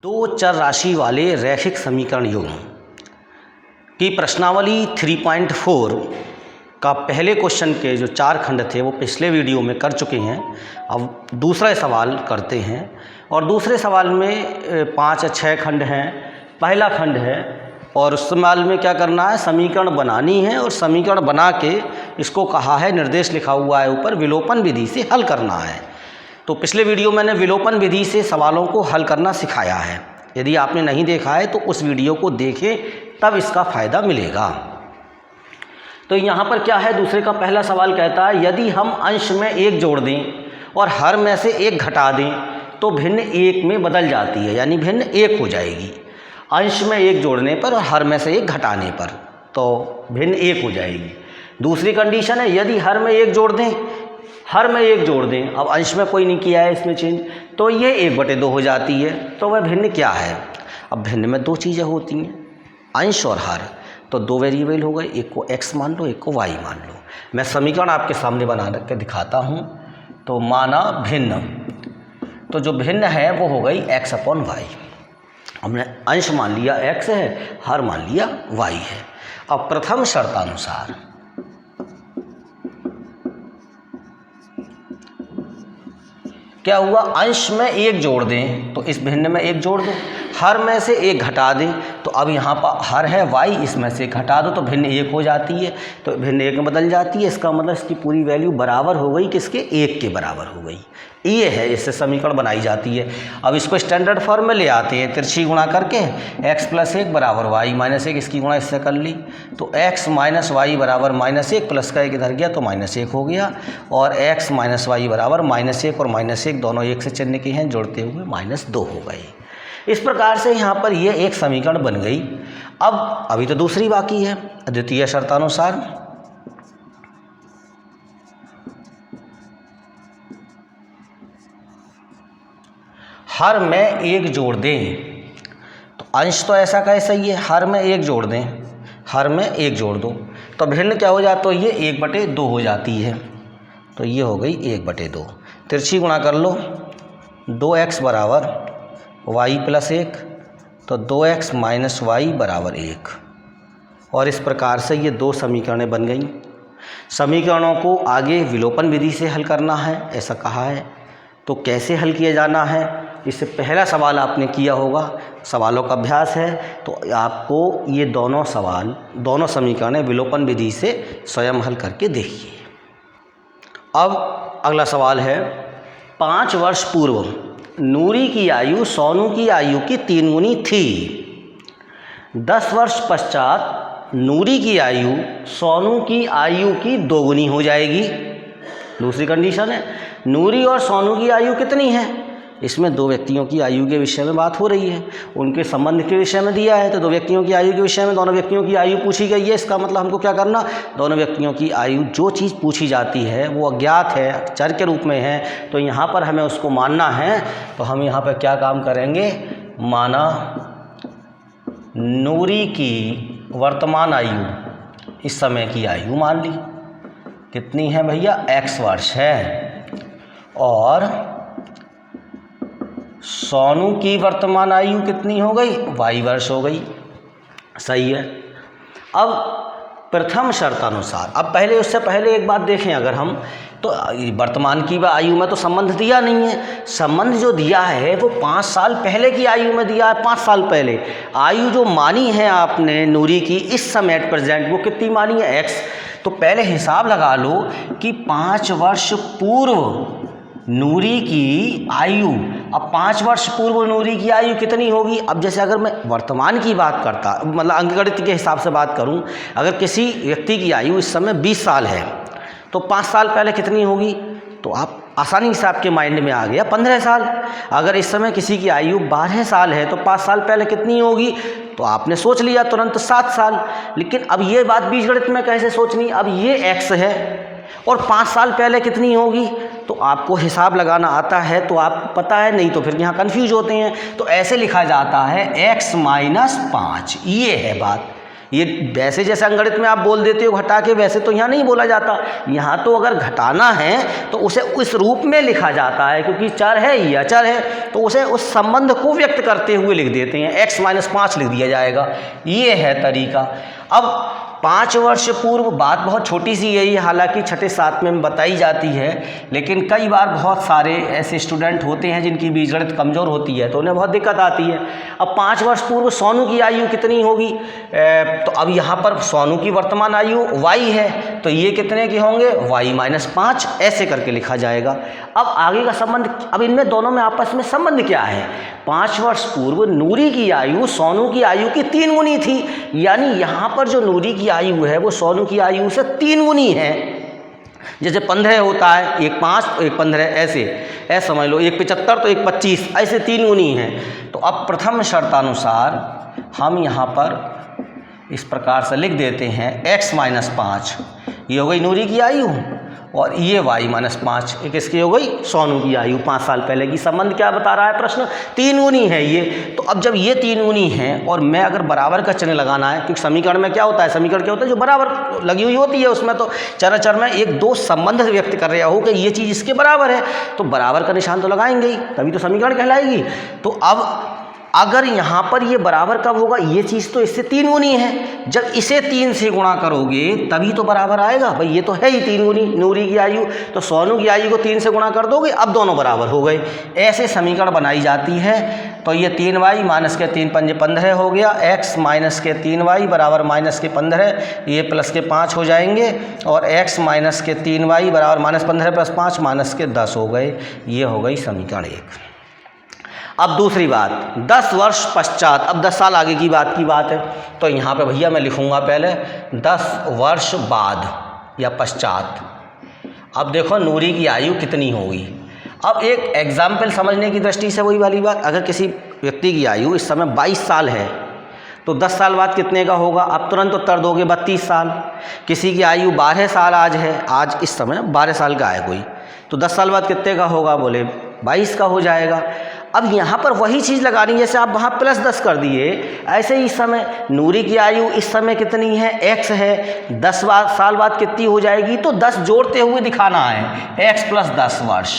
दो चर राशि वाले रैखिक समीकरण युग्म की प्रश्नावली 3.4 का पहले क्वेश्चन के जो 4 खंड थे वो पिछले वीडियो में कर चुके हैं। अब दूसरा सवाल करते हैं और दूसरे सवाल में 5 या 6 खंड हैं। पहला खंड है और उस सवाल में क्या करना है, समीकरण बनानी है और समीकरण बना के इसको कहा है, निर्देश लिखा हुआ है ऊपर, विलोपन विधि से हल करना है। तो पिछले वीडियो मैंने विलोपन विधि से सवालों को हल करना सिखाया है। यदि आपने नहीं देखा है तो उस वीडियो को देखें, तब इसका फ़ायदा मिलेगा। तो यहाँ पर क्या है, दूसरे का पहला सवाल कहता है यदि हम अंश में 1 जोड़ दें और हर में से 1 घटा दें तो भिन्न 1 में बदल जाती है, यानी भिन्न 1 हो जाएगी। अंश में 1 जोड़ने पर और हर में से 1 घटाने पर तो भिन्न 1 हो जाएगी। दूसरी कंडीशन है यदि हर में 1 जोड़ दें, हर में 1 जोड़ दें, अब अंश में कोई नहीं किया है इसमें चेंज, तो ये 1/2 हो जाती है। तो वह भिन्न क्या है? अब भिन्न में 2 चीज़ें होती हैं, अंश और हर। तो 2 वेरिएबल हो गए, एक को x मान लो, एक को y मान लो। मैं समीकरण आपके सामने बना के दिखाता हूँ। तो माना भिन्न, तो जो भिन्न है वो हो गई x/y। हमने अंश मान लिया x है, हर मान लिया y है। अब प्रथम शर्तानुसार क्या हुआ, अंश में 1 जोड़ दें तो इस भिन्न में 1 जोड़ दो, हर में से 1 घटा दें तो अब यहाँ पर हर है y, इसमें से घटा दो तो भिन्न 1 हो जाती है। तो भिन्न 1 में बदल जाती है, इसका मतलब इसकी पूरी वैल्यू बराबर हो गई, किसके? 1 के बराबर हो गई। ये है, इससे समीकरण बनाई जाती है। अब इसको स्टैंडर्ड फॉर्म में ले आते हैं, तिरछी गुणा करके x + 1 बराबर y - 1, इसकी गुणा इससे कर ली तो x - y बराबर -1, प्लस का 1 इधर गया तो -1 हो गया, और x - y बराबर -1 और -1 दोनों 1 से चिन्ह के हैं, जोड़ते हुए -2 हो गए। इस प्रकार से यहाँ पर ये एक समीकरण बन गई। अब अभी तो दूसरी बाकी है, द्वितीय शर्तानुसार। हर में 1 जोड़ दें तो अंश तो ऐसा का ऐसा ही है, हर में 1 जोड़ दें, हर में 1 जोड़ दो तो भिन्न क्या हो जाता है, ये 1/2 हो जाती है। तो ये हो गई 1/2, तिरछी गुणा कर लो, 2x बराबर y + 1 तो 2x - y बराबर 1। और इस प्रकार से ये 2 समीकरणें बन गई। समीकरणों को आगे विलोपन विधि से हल करना है, ऐसा कहा है। तो कैसे हल किया जाना है, इससे पहला सवाल आपने किया होगा, सवालों का अभ्यास है। तो आपको ये दोनों समीकरणें विलोपन विधि से स्वयं हल करके देखिए। अब अगला सवाल है, 5 वर्ष पूर्व नूरी की आयु सोनू की आयु की 3 गुनी थी। 10 वर्ष पश्चात नूरी की आयु सोनू की आयु की 2 गुनी हो जाएगी। दूसरी कंडीशन है, नूरी और सोनू की आयु कितनी है? इसमें 2 व्यक्तियों की आयु के विषय में बात हो रही है, उनके संबंध के विषय में दिया है। तो 2 व्यक्तियों की आयु के विषय में दोनों व्यक्तियों की आयु पूछी गई है। इसका मतलब हमको क्या करना, दोनों व्यक्तियों की आयु, जो चीज़ पूछी जाती है वो अज्ञात है, चर के रूप में है, तो यहाँ पर हमें उसको मानना है। तो हम यहाँ पर क्या काम करेंगे, माना नूरी की वर्तमान आयु, इस समय की आयु मान ली, कितनी है भैया, x वर्ष है, और सोनू की वर्तमान आयु कितनी हो गई, y वर्ष हो गई। सही है। अब प्रथम शर्तानुसार, अब पहले उससे पहले एक बात देखें, अगर हम तो वर्तमान की आयु में तो संबंध दिया नहीं है। संबंध जो दिया है वो 5 साल पहले की आयु में दिया है। 5 साल पहले आयु जो मानी है आपने नूरी की, इस समय एट प्रेजेंट वो कितनी मानी है, x। तो पहले हिसाब लगा लो कि 5 वर्ष पूर्व नूरी की आयु, अब 5 वर्ष पूर्व नूरी की आयु कितनी होगी। अब जैसे अगर मैं वर्तमान की बात करता, मतलब अंकगणित के हिसाब से बात करूं, अगर किसी व्यक्ति की आयु इस समय 20 साल है तो 5 साल पहले कितनी होगी, तो आप आसानी से आपके माइंड में आ गया 15 साल। अगर इस समय किसी की आयु 12 साल है तो 5 साल पहले कितनी होगी, तो आपने सोच लिया तुरंत 7 साल। लेकिन अब ये बात बीजगणित में कैसे सोचनी, अब ये x है और 5 साल पहले कितनी होगी, तो आपको हिसाब लगाना आता है तो आपको पता है, नहीं तो फिर यहाँ कन्फ्यूज होते हैं। तो ऐसे लिखा जाता है x - 5, ये है बात। ये वैसे जैसे अंगणित में आप बोल देते हो घटा के, वैसे तो यहाँ नहीं बोला जाता। यहाँ तो अगर घटाना है तो उसे उस रूप में लिखा जाता है, क्योंकि चर है या अचर है, तो उसे उस संबंध को व्यक्त करते हुए लिख देते हैं। x - 5 लिख दिया जाएगा। ये है तरीका। अब 5 वर्ष पूर्व बात बहुत छोटी सी है ये, हालांकि छठे 7 में बताई जाती है, लेकिन कई बार बहुत सारे ऐसे स्टूडेंट होते हैं जिनकी बीजगणित कमज़ोर होती है तो उन्हें बहुत दिक्कत आती है। अब 5 वर्ष पूर्व सोनू की आयु कितनी होगी, तो अब यहाँ पर सोनू की वर्तमान आयु y है, तो ये कितने के होंगे, y - 5 ऐसे करके लिखा जाएगा। अब आगे का संबंध, अब इनमें दोनों में आपस में संबंध क्या है। 5 वर्ष पूर्व नूरी की आयु सोनू की आयु की 3 गुनी थी, यानी यहाँ पर जो नूरी की आयु है वो सोनू की आयु से 3 गुनी है। जैसे 15 होता है, एक 5 तो एक 15, ऐसे समझ लो, एक 75 तो एक 25, ऐसे 3 गुनी है। तो अब प्रथम शर्तानुसार हम यहाँ पर इस प्रकार से लिख देते हैं x - 5, ये हो गई नूरी की आयु, और ये y - 5 एक इसकी हो गई सोनू की आयु 5 साल पहले की। संबंध क्या बता रहा है प्रश्न, 3 गुनी है ये। तो अब जब ये 3 गुनी है और मैं अगर बराबर का चिन्ह लगाना है, क्योंकि समीकरण में क्या होता है, समीकरण क्या होता है, जो बराबर लगी हुई होती है उसमें तो चर में एक दो संबंध व्यक्त कर रहा हो कि ये चीज़ इसके बराबर है, तो बराबर का निशान तो लगाएंगे ही, तभी तो समीकरण कहलाएगी। तो अब अगर यहाँ पर ये बराबर कब होगा, ये चीज़ तो इससे 3 गुनी है, जब इसे 3 से गुणा करोगे तभी तो बराबर आएगा। भाई ये तो है ही 3 गुनी नूरी की आयु, तो सोनू की आयु को 3 से गुणा कर दोगे, अब दोनों बराबर हो गए। ऐसे समीकरण बनाई जाती है। तो ये 3y - के 3 पंजे 15 हो गया, x - के 3y बराबर -15, ये प्लस के 5 हो जाएंगे, और x - के 3y बराबर -15 + 5 - के 10 हो गए। ये हो गई समीकरण 1। अब दूसरी बात, 10 वर्ष पश्चात, अब 10 साल आगे की बात है, तो यहाँ पे भैया मैं लिखूँगा पहले 10 वर्ष बाद या पश्चात। अब देखो नूरी की आयु कितनी होगी। अब एक एग्जाम्पल समझने की दृष्टि से वही वाली बात, अगर किसी व्यक्ति की आयु इस समय 22 साल है तो 10 साल बाद कितने का होगा, अब तुरंत उत्तर दोगे 32 साल। किसी की आयु 12 साल आज है, आज इस समय 12 साल का है कोई, तो 10 साल बाद कितने का होगा, बोले 22 का हो जाएगा। अब यहाँ पर वही चीज़ लगानी है, जैसे आप वहाँ +10 कर दिए, ऐसे ही इस समय नूरी की आयु इस समय कितनी है, x है, 10 साल बाद कितनी हो जाएगी, तो 10 जोड़ते हुए दिखाना है, x + 10 वर्ष।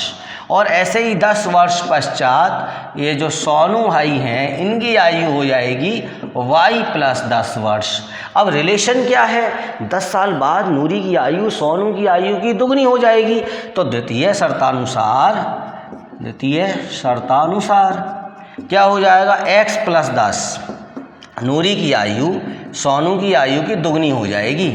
और ऐसे ही 10 वर्ष पश्चात ये जो सोनू भाई हैं इनकी आयु हो जाएगी y + 10 वर्ष। अब रिलेशन क्या है, 10 साल बाद नूरी की आयु सोनू की आयु की दुगनी हो जाएगी, तो द्वितीय शर्तानुसार क्या हो जाएगा, x + 10 नूरी की आयु सोनू की आयु की दुगनी हो जाएगी,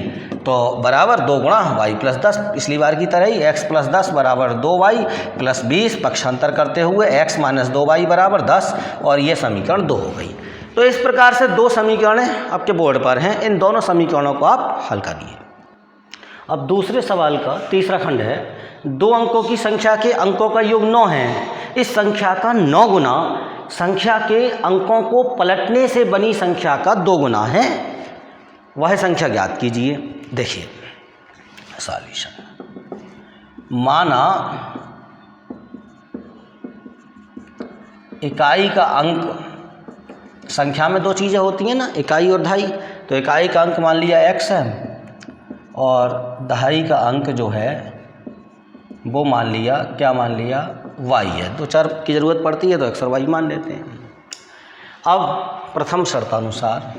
तो बराबर 2 गुणा y + 10, पिछली बार की तरह ही x + 10 बराबर 2y + 20, पक्षांतर करते हुए x - 2y बराबर 10, और ये समीकरण 2 हो गई। तो इस प्रकार से 2 समीकरण आपके बोर्ड पर हैं, इन दोनों समीकरणों को आप हल करिए। अब दूसरे सवाल का तीसरा खंड है, 2 अंकों की संख्या के अंकों का योग 9 है, इस संख्या का 9 गुना संख्या के अंकों को पलटने से बनी संख्या का 2 गुना है, वह संख्या ज्ञात कीजिए। देखिए सॉल्यूशन, माना इकाई का अंक, संख्या में 2 चीज़ें होती हैं ना, इकाई और दहाई, तो इकाई का अंक मान लिया x है और दहाई का अंक जो है वो मान लिया, क्या मान लिया, y है। 2 चर की ज़रूरत पड़ती है तो x और y मान लेते हैं। अब प्रथम शर्तानुसार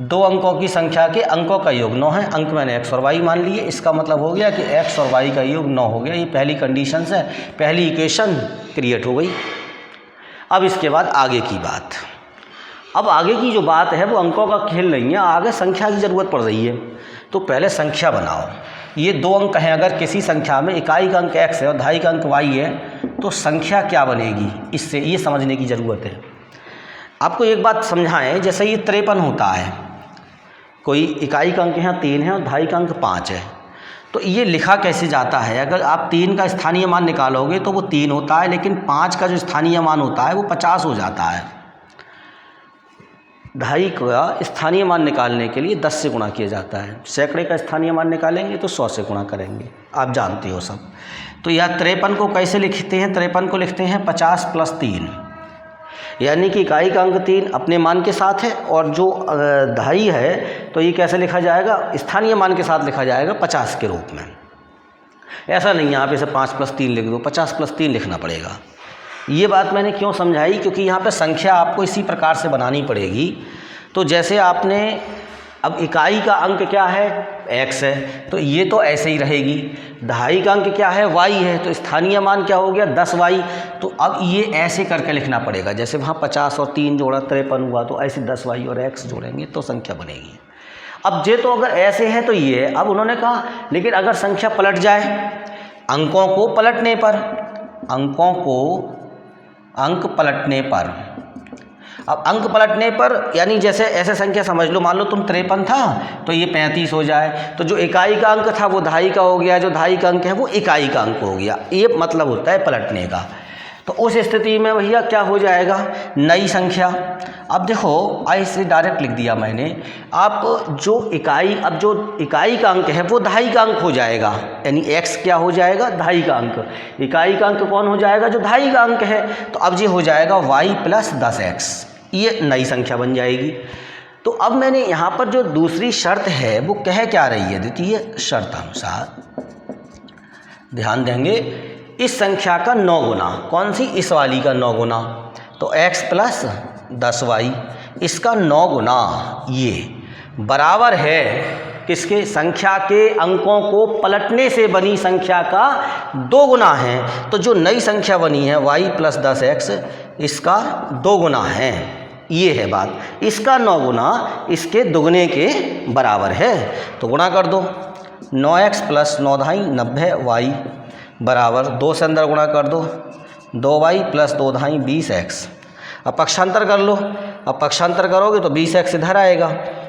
2 अंकों की संख्या के अंकों का योग 9 है, अंक मैंने x और y मान लिए, इसका मतलब हो गया कि x और y का योग 9 हो गया। ये पहली कंडीशन है, पहली इक्वेशन क्रिएट हो गई। अब इसके बाद आगे की बात, अब आगे की जो बात है वो अंकों का खेल नहीं है, आगे संख्या की ज़रूरत पड़ रही है। तो पहले संख्या बनाओ, ये 2 अंक हैं, अगर किसी संख्या में इकाई का अंक x है और दहाई का अंक y है तो संख्या क्या बनेगी, इससे ये समझने की ज़रूरत है। आपको एक बात समझाएं, जैसे ये 53 होता है, कोई इकाई का अंक यहाँ 3 है और दहाई का अंक 5 है, तो ये लिखा कैसे जाता है, अगर आप 3 का स्थानीय मान निकालोगे तो वो 3 होता है, लेकिन 5 का जो स्थानीय मान होता है वो 50 हो जाता है। दहाई का स्थानीय मान निकालने के लिए 10 से गुणा किया जाता है, सैकड़े का स्थानीय मान निकालेंगे तो 100 से गुणा करेंगे, आप जानते हो सब। तो यह 53 को कैसे लिखते हैं, 53 को लिखते हैं 50 + 3, यानी कि इकाई का अंक 3 अपने मान के साथ है और जो दहाई है तो ये कैसे लिखा जाएगा, स्थानीय मान के साथ लिखा जाएगा 50 के रूप में। ऐसा नहीं है आप इसे 5 + 3 लिख दो, 50 + 3 लिखना पड़ेगा। ये बात मैंने क्यों समझाई, क्योंकि यहाँ पे संख्या आपको इसी प्रकार से बनानी पड़ेगी। तो जैसे आपने अब इकाई का अंक क्या है, x है, तो ये तो ऐसे ही रहेगी। दहाई का अंक क्या है, y है, तो स्थानीय मान क्या हो गया 10y। तो अब ये ऐसे करके लिखना पड़ेगा, जैसे वहाँ 50 और 3 जोड़ा 53 हुआ, तो ऐसे 10y और x जोड़ेंगे तो संख्या बनेगी। अब ये तो अगर ऐसे है तो ये है। अब उन्होंने कहा लेकिन अगर संख्या पलट जाए, अंकों को पलटने पर, अंक पलटने पर, अब अंक पलटने पर यानी जैसे ऐसे संख्या समझ लो, मान लो तुम 53 था तो ये 35 हो जाए, तो जो इकाई का अंक था वो दहाई का हो गया, जो दहाई का अंक है वो इकाई का अंक हो गया। ये मतलब होता है पलटने का। तो उस स्थिति में भैया क्या हो जाएगा, नई संख्या। अब देखो ऐसे डायरेक्ट लिख दिया मैंने। आप जो इकाई, अब जो इकाई का अंक है वो दहाई का अंक हो जाएगा, यानी x क्या हो जाएगा, दहाई का अंक। इकाई का अंक कौन हो जाएगा, जो दहाई का अंक है। तो अब ये हो जाएगा y + 10x, ये नई संख्या बन जाएगी। तो अब मैंने यहाँ पर जो दूसरी शर्त है वो कह क्या रही है, द्वितीय शर्त अनुसार ध्यान देंगे, इस संख्या का 9 गुना, कौन सी, इस वाली का 9 गुना, तो x + 10y, इसका 9 गुना ये बराबर है किसके, संख्या के अंकों को पलटने से बनी संख्या का 2 गुना है। तो जो नई संख्या बनी है y + 10x, इसका 2 गुना है, ये है बात। इसका 9 गुना इसके दुगने के बराबर है, तो गुणा कर दो। 9x + 9 दहाई 90y बराबर 2 से अंदर गुणा कर दो, 2y + 2 दहाई 20x। अब पक्षांतर कर लो, अब पक्षांतर करोगे तो 20x इधर आएगा,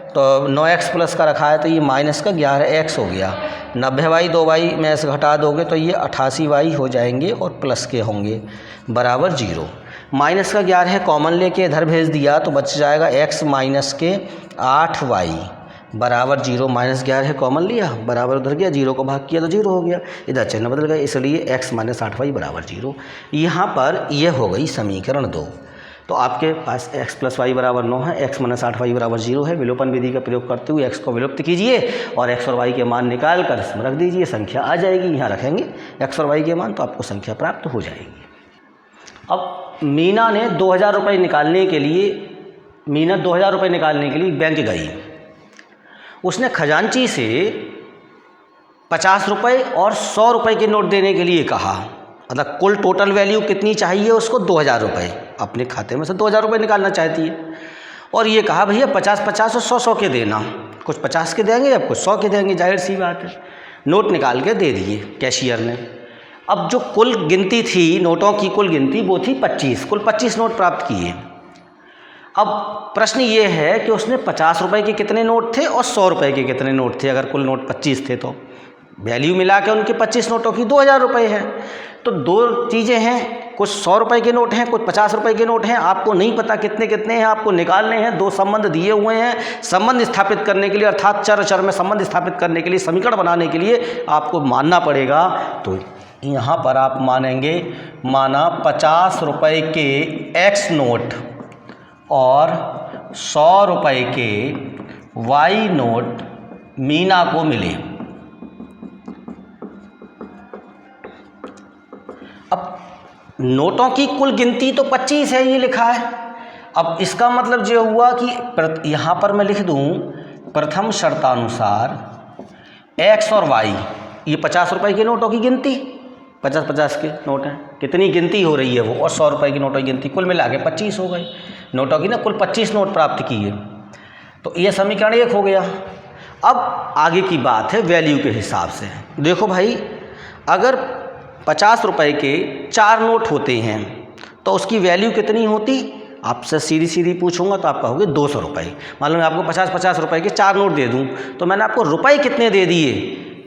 तो 9x प्लस का रखा है तो ये माइनस का 11x हो गया। 90y 2y में से घटा दोगे तो ये 88y हो जाएंगे और प्लस के होंगे बराबर 0। माइनस का 11 कॉमन लेके इधर भेज दिया तो बच जाएगा x - के 8y बराबर 0। -11 कॉमन लिया, बराबर उधर गया, 0 को भाग किया तो 0 हो गया, इधर चिन्ह बदल गया, इसलिए x - 8y बराबर 0। यहाँ पर यह हो गई समीकरण 2। तो आपके पास x + y बराबर 9 है, x - 8y बराबर 0 है। विलोपन विधि का प्रयोग करते हुए x को विलुप्त कीजिए और x और y के मान निकाल कर इसमें रख दीजिए, संख्या आ जाएगी। यहाँ रखेंगे x और y के मान तो आपको संख्या प्राप्त हो जाएगी। अब मीना ने 2000 रुपये निकालने के लिए, बैंक गई। उसने खजांची से 50 रुपये और 100 रुपये के नोट देने के लिए कहा। मतलब कुल टोटल वैल्यू कितनी चाहिए उसको, 2000 रुपये। अपने खाते में से 2000 रुपये निकालना चाहती है और ये कहा भैया 50-50 और 100-100 के देना। कुछ 50 के देंगे, अब कुछ 100 के देंगे, जाहिर सी बात है। नोट निकाल के दे दिए कैशियर ने। अब जो कुल गिनती थी, नोटों की कुल गिनती वो थी 25, कुल 25 नोट प्राप्त किए। अब प्रश्न ये है कि उसने 50 रुपये के कितने नोट थे और 100 रुपये के कितने नोट थे। अगर कुल नोट 25 थे तो वैल्यू मिला के उनके 25 नोटों की 2000 रुपये है। तो दो चीज़ें हैं, कुछ 100 रुपये के नोट हैं, कुछ 50 रुपये के नोट हैं। आपको नहीं पता कितने कितने हैं, आपको निकालने हैं। दो संबंध दिए हुए हैं, संबंध स्थापित करने के लिए, अर्थात चर अचर में संबंध स्थापित करने के लिए, समीकरण बनाने के लिए आपको मानना पड़ेगा। तो यहाँ पर आप मानेंगे, माना 50 रुपये के x नोट और 100 रुपये के y नोट मीना को मिले। अब नोटों की कुल गिनती तो 25 है, ये लिखा है। अब इसका मतलब ये हुआ कि यहाँ पर मैं लिख दूँ प्रथम शर्तानुसार x और y, ये 50 रुपये के नोटों की गिनती, 50-50 के नोट हैं, कितनी गिनती हो रही है वो, और 100 रुपये की नोटों की गिनती, कुल मिला के 25 हो गए नोटों की ना, कुल 25 नोट प्राप्त किए। तो ये समीकरण 1 हो गया। अब आगे की बात है वैल्यू के हिसाब से। देखो भाई, अगर 50 रुपये के 4 नोट होते हैं तो उसकी वैल्यू कितनी होती, आपसे सीधी सीधी पूछूंगा तो आप कहोगे 200 रुपये। मान लो मैं आपको 50-50 रुपये के 4 नोट दे दूं तो मैंने आपको रुपए कितने दे दिए,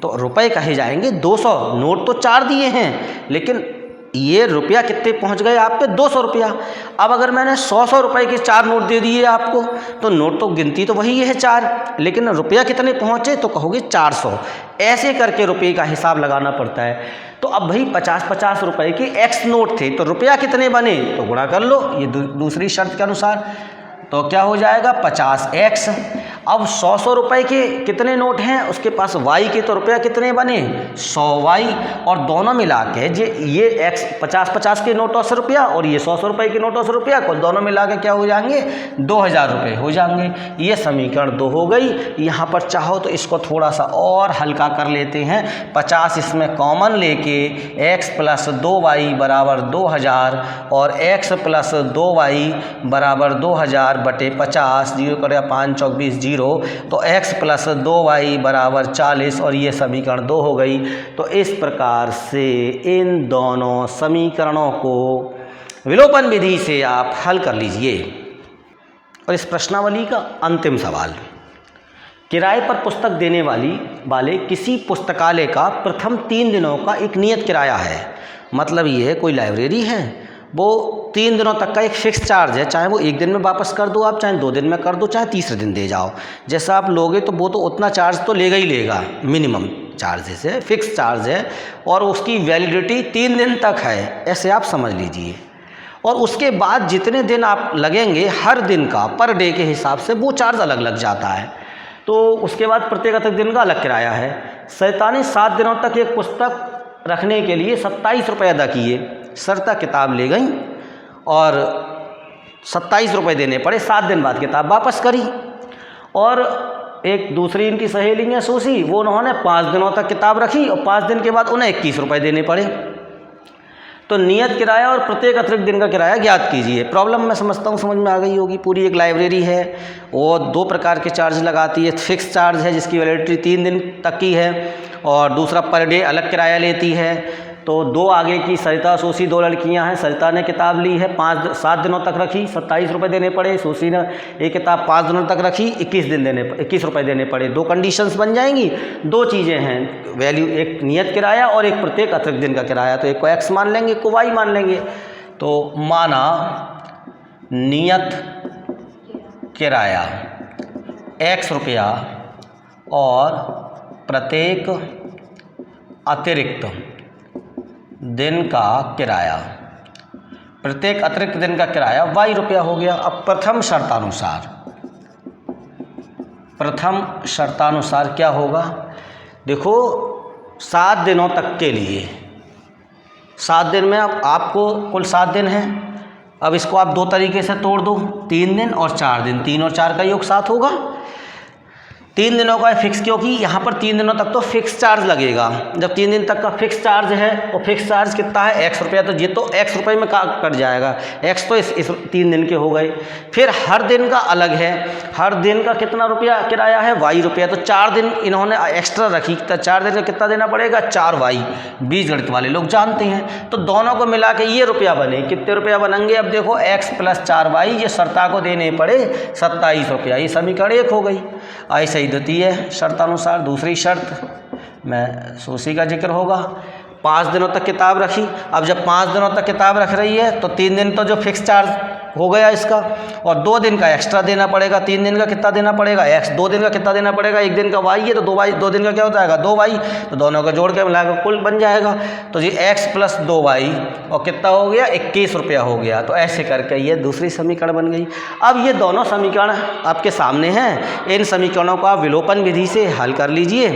तो रुपए कहे जाएंगे 200। नोट तो 4 दिए हैं लेकिन ये रुपया कितने पहुंच गए आप पे, 200 रुपया। अब अगर मैंने 100 रुपये के 4 नोट दे दिए आपको, तो नोट तो गिनती तो वही है 4, लेकिन रुपया कितने पहुंचे, तो कहोगे 400। ऐसे करके रुपये का हिसाब लगाना पड़ता है। तो अब भाई 50-50 रुपए के एक्स नोट थे, तो रुपया कितने बने तो गुणा कर लो ये दूसरी शर्त के अनुसार, तो क्या हो जाएगा 50x। अब 100 रुपए के कितने नोट हैं उसके पास, y के, तो रुपया कितने बने 100y, और दोनों मिला के ये x 50-50 के नोट 100 रुपया और ये 100 रुपए के नोट 100 रुपया, कुल दोनों मिला के क्या हो जाएंगे 2000 रुपये हो जाएंगे। ये समीकरण 2 हो गई। यहाँ पर चाहो तो इसको थोड़ा सा और हल्का कर लेते हैं, 50 इसमें कॉमन लेके x + 2y बराबर 2000 और x + 2y बराबर 2000 बटे 50, 0 करेगा 5 चौक 20 0, तो x + 2y बराबर 40 और ये समीकरण 2 हो गई। तो इस प्रकार से इन दोनों समीकरणों को विलोपन विधि से आप हल कर लीजिए। और इस प्रश्नावली का अंतिम सवाल, किराए पर पुस्तक देने वाले किसी पुस्तकालय का प्रथम 3 दिनों का एक नियत किराया है। मतलब ये है कोई लाइब्रेरी है, वो 3 दिनों तक का एक फिक्स चार्ज है, चाहे वो 1 दिन में वापस कर दो आप, चाहे 2 दिन में कर दो, चाहे तीसरे दिन दे जाओ, जैसा आप लोगे तो वो तो उतना चार्ज तो लेगा ही लेगा, मिनिमम चार्जेस है, फिक्स चार्ज है, और उसकी वैलिडिटी 3 दिन तक है, ऐसे आप समझ लीजिए। और उसके बाद जितने दिन आप लगेंगे हर दिन का पर डे के हिसाब से वो चार्ज अलग लग जाता है। तो उसके बाद प्रत्येक अतिरिक्त दिन का अलग किराया है। शैतानी 7 दिनों तक एक पुस्तक रखने के लिए 27 रुपये अदा किए। शर्ता किताब ले गई और 27 रुपये देने पड़े, 7 दिन बाद किताब वापस करी। और एक दूसरी इनकी सहेली है सूसी, वो उन्होंने 5 दिनों तक किताब रखी और 5 दिन के बाद उन्हें 21 रुपये देने पड़े। तो नियत किराया और प्रत्येक अतिरिक्त दिन का किराया ज्ञात कीजिए। प्रॉब्लम मैं समझता हूँ समझ में आ गई होगी। पूरी एक लाइब्रेरी है, वो 2 प्रकार के चार्ज लगाती है। फिक्स चार्ज है जिसकी वैलिडिटी 3 दिन तक की है, और दूसरा पर डे अलग किराया लेती है। तो 2 आगे की सरिता सूसी 2 लड़कियां हैं। सरिता ने किताब ली है 7 दिनों तक रखी, 27 रुपये देने पड़े। सूसी ने एक किताब 5 दिनों तक रखी, 21 रुपये देने पड़े। 2 कंडीशंस बन जाएंगी। 2 चीज़ें हैं वैल्यू, एक नियत किराया और एक प्रत्येक अतिरिक्त दिन का किराया। तो एक को x मान लेंगे, एक को y मान लेंगे। तो माना नियत किराया x रुपया और प्रत्येक अतिरिक्त दिन का किराया, प्रत्येक अतिरिक्त दिन का किराया y रुपया हो गया। अब प्रथम शर्तानुसार क्या होगा, देखो 7 दिनों तक के लिए, 7 दिन में अब आपको कुल 7 दिन हैं। अब इसको आप 2 तरीके से तोड़ दो, 3 दिन और 4 दिन, 3 और 4 का योग 7 होगा। 3 दिनों का फिक्स, क्योंकि यहाँ पर 3 दिनों तक तो फिक्स चार्ज लगेगा। जब 3 दिन तक का फिक्स चार्ज है, और फिक्स चार्ज कितना है x रुपया, तो ये तो x रुपये में कट जाएगा। x तो इस 3 दिन के हो गए। फिर हर दिन का अलग है, हर दिन का कितना रुपया किराया है y रुपया। तो 4 दिन इन्होंने एक्स्ट्रा रखी, तो 4 दिन का कितना देना पड़ेगा 4y। बीजगणित वाले लोग जानते हैं। तो दोनों को मिला के ये रुपया बने, कितने रुपया बनेंगे, अब देखो x + 4y, ये शर्ता को देने पड़े 27 रुपया। ये समीकरण 1 हो गई। ऐसे ही द्वितीय शर्तानुसार दूसरी शर्त में सूसी का जिक्र होगा। 5 दिनों तक किताब रखी। अब जब 5 दिनों तक किताब रख रही है तो 3 दिन तो जो फिक्स चार्ज हो गया इसका, और 2 दिन का एक्स्ट्रा देना पड़ेगा। 3 दिन का कितना देना पड़ेगा x, 2 दिन का कितना देना पड़ेगा, 1 दिन का y है, तो 2 दिन का क्या होता है 2y। तो दोनों को जोड़ के मिलाकर कुल बन जाएगा। तो जी x + 2y और कितना हो गया 21 रुपया हो गया। तो ऐसे करके ये दूसरी समीकरण बन गई। अब ये दोनों समीकरण आपके सामने हैं, इन समीकरणों को आप विलोपन विधि से हल कर लीजिए।